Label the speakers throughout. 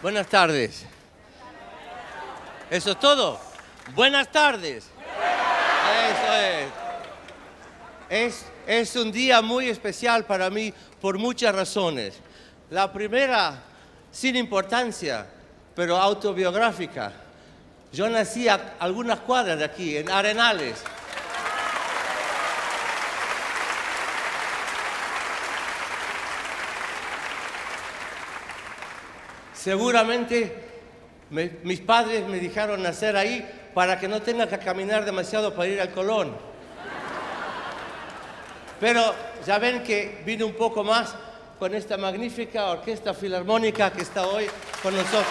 Speaker 1: Buenas tardes. ¿Eso es todo? Buenas tardes. Eso es. Es un día muy especial para mí por muchas razones. La primera, sin importancia, pero autobiográfica. Yo nací a algunas cuadras de aquí, en Arenales. Seguramente mis padres me dejaron nacer ahí para que no tenga que caminar demasiado para ir al Colón. Pero ya ven que vine un poco más con esta magnífica orquesta filarmónica que está hoy con nosotros.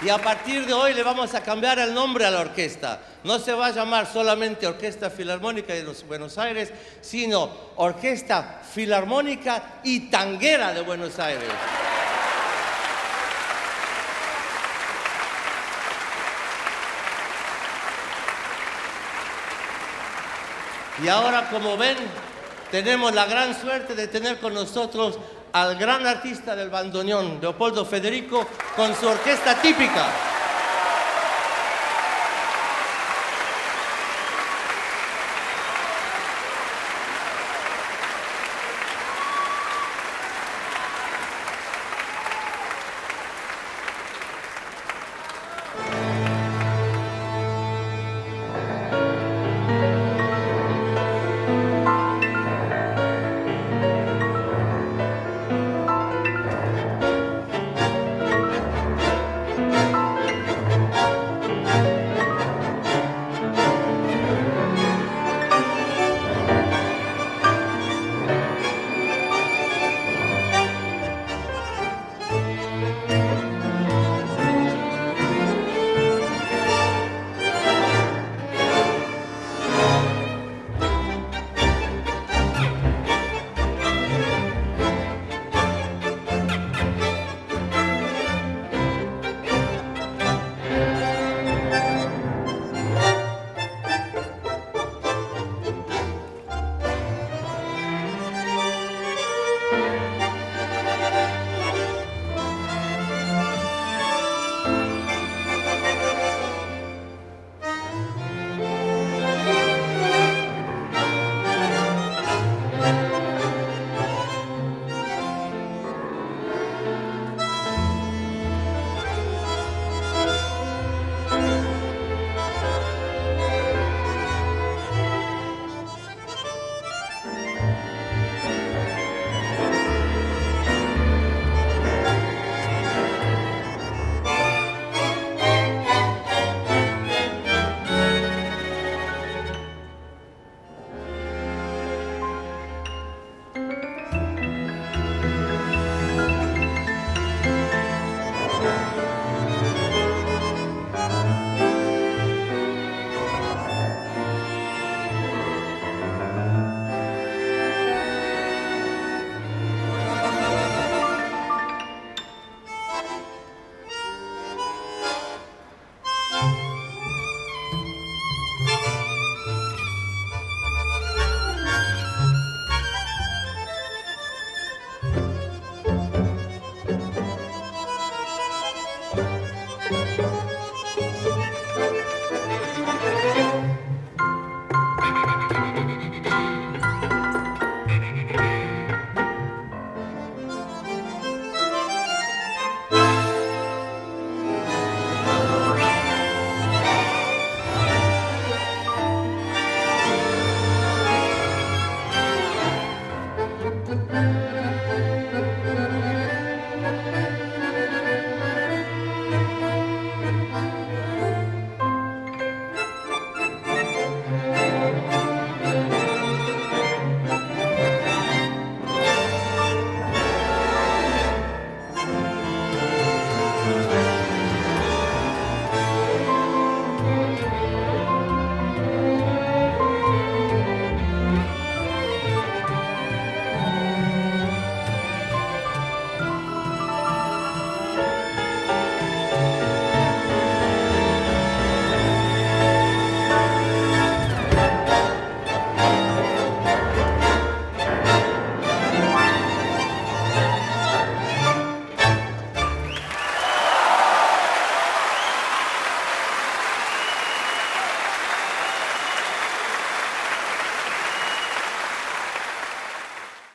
Speaker 1: Y a partir de hoy le vamos a cambiar el nombre a la orquesta. No se va a llamar solamente Orquesta Filarmónica de Buenos Aires, sino Orquesta Filarmónica y Tanguera de Buenos Aires. Y ahora, como ven, tenemos la gran suerte de tener con nosotros al gran artista del bandoneón, Leopoldo Federico, con su orquesta típica.